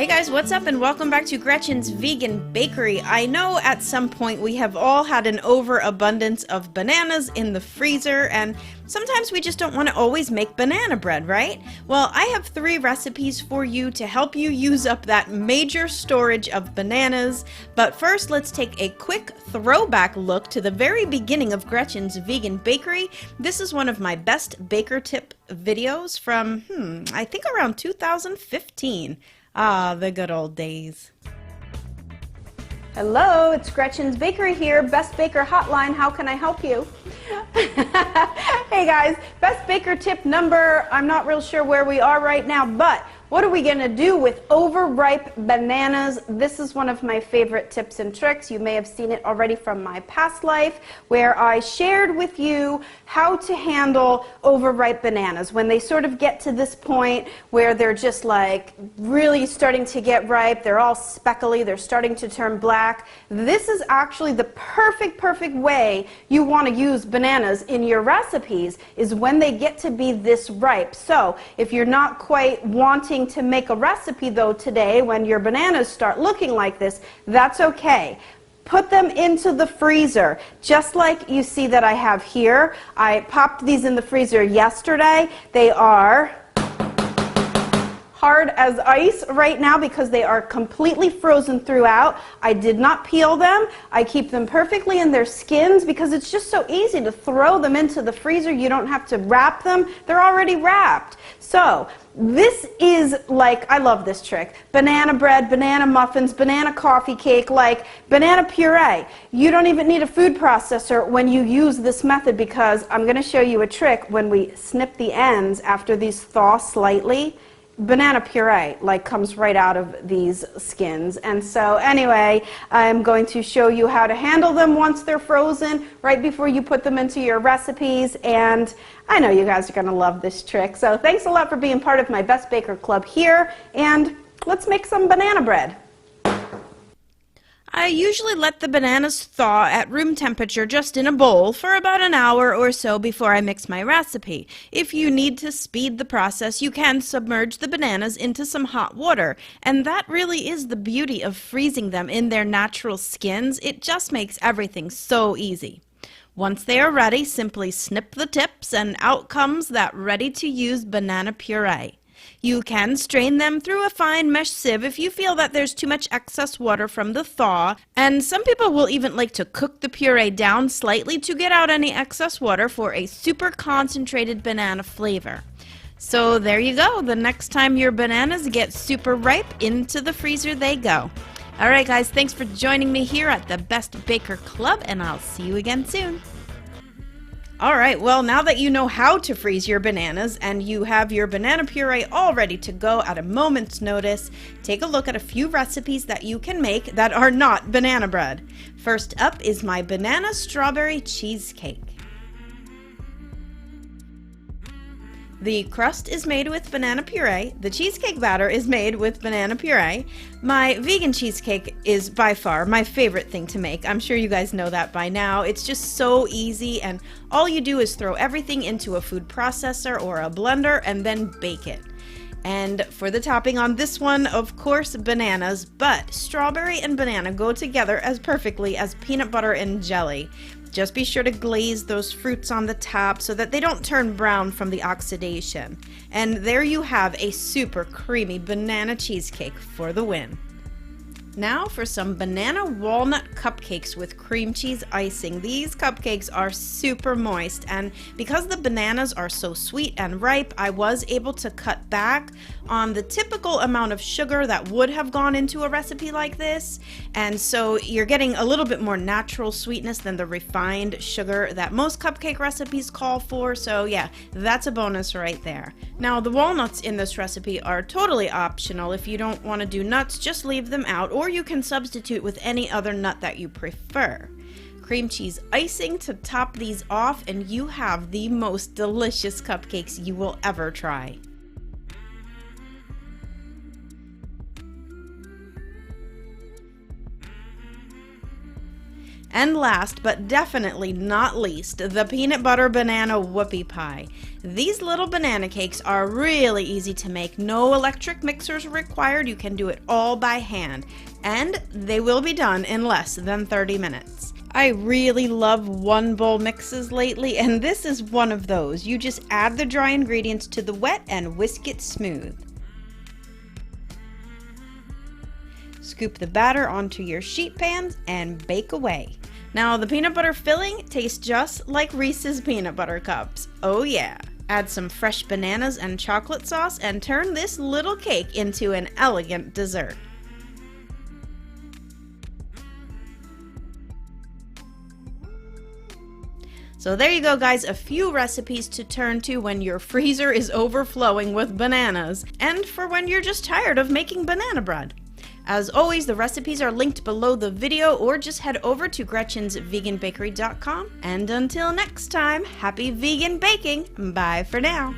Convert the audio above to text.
Hey guys, what's up and welcome back to Gretchen's Vegan Bakery. I know at some point we have all had an overabundance of bananas in the freezer, and sometimes we just don't want to always make banana bread, right? Well, I have 3 recipes for you to help you use up that major storage of bananas. But first, let's take a quick throwback look to the very beginning of Gretchen's Vegan Bakery. This is one of my best baker tip videos from, I think around 2015. Ah, the good old days. Hello, it's Gretchen's Bakery here, Best Baker Hotline. How can I help you? Hey guys, best baker tip number, I'm not real sure where we are right now, but what are we going to do with overripe bananas? This is one of my favorite tips and tricks. You may have seen it already from my past life, where I shared with you how to handle overripe bananas. When they sort of get to this point where they're just like really starting to get ripe, they're all speckly, they're starting to turn black. This is actually the perfect way you want to use bananas in your recipes, is when they get to be this ripe. So if you're not quite wanting to make a recipe though today when your bananas start looking like this, that's okay. Put them into the freezer, just like you see that I have here. I popped these in the freezer yesterday. They are hard as ice right now because they are completely frozen throughout. I did not peel them. I keep them perfectly in their skins because it's just so easy to throw them into the freezer. You don't have to wrap them. They're already wrapped. So this is like, I love this trick. Banana bread, banana muffins, banana coffee cake, like banana puree. You don't even need a food processor when you use this method, because I'm going to show you a trick when we snip the ends after these thaw slightly. Banana puree like comes right out of these skins. And so anyway, I'm going to show you how to handle them once they're frozen, right before you put them into your recipes. And I know you guys are going to love this trick. So thanks a lot for being part of my Best Baker Club here, and let's make some banana bread. I usually let the bananas thaw at room temperature just in a bowl for about an hour or so before I mix my recipe. If you need to speed the process, you can submerge the bananas into some hot water, and that really is the beauty of freezing them in their natural skins. It just makes everything so easy. Once they are ready, simply snip the tips and out comes that ready-to-use banana puree. You can strain them through a fine mesh sieve if you feel that there's too much excess water from the thaw, and some people will even like to cook the puree down slightly to get out any excess water for a super concentrated banana flavor. So there you go. The next time your bananas get super ripe, into the freezer they go. Alright guys, thanks for joining me here at the Best Baker Club, and I'll see you again soon. Alright, well, now that you know how to freeze your bananas and you have your banana puree all ready to go at a moment's notice, take a look at a few recipes that you can make that are not banana bread. First up is my banana strawberry cheesecake. The crust is made with banana puree. The cheesecake batter is made with banana puree. My vegan cheesecake is by far my favorite thing to make. I'm sure you guys know that by now. It's just so easy, and all you do is throw everything into a food processor or a blender and then bake it. And for the topping on this one, of course, bananas, but strawberry and banana go together as perfectly as peanut butter and jelly. Just be sure to glaze those fruits on the top so that they don't turn brown from the oxidation. And there you have a super creamy banana cheesecake for the win. Now for some banana walnut cupcakes with cream cheese icing. These cupcakes are super moist, and because the bananas are so sweet and ripe, I was able to cut back on the typical amount of sugar that would have gone into a recipe like this, and so you're getting a little bit more natural sweetness than the refined sugar that most cupcake recipes call for. So yeah, that's a bonus right there. Now the walnuts in this recipe are totally optional. If you don't want to do nuts, just leave them out, or you can substitute with any other nut that you prefer. Cream cheese icing to top these off, and you have the most delicious cupcakes you will ever try. And last, but definitely not least, the peanut butter banana whoopie pie. These little banana cakes are really easy to make. No electric mixers required. You can do it all by hand. And they will be done in less than 30 minutes. I really love one bowl mixes lately, and this is one of those. You just add the dry ingredients to the wet and whisk it smooth. Scoop the batter onto your sheet pans and bake away. Now the peanut butter filling tastes just like Reese's peanut butter cups. Oh yeah. Add some fresh bananas and chocolate sauce and turn this little cake into an elegant dessert. So there you go, guys, a few recipes to turn to when your freezer is overflowing with bananas and for when you're just tired of making banana bread. As always, the recipes are linked below the video or just head over to Gretchen'sVeganBakery.com. And until next time, happy vegan baking. Bye for now.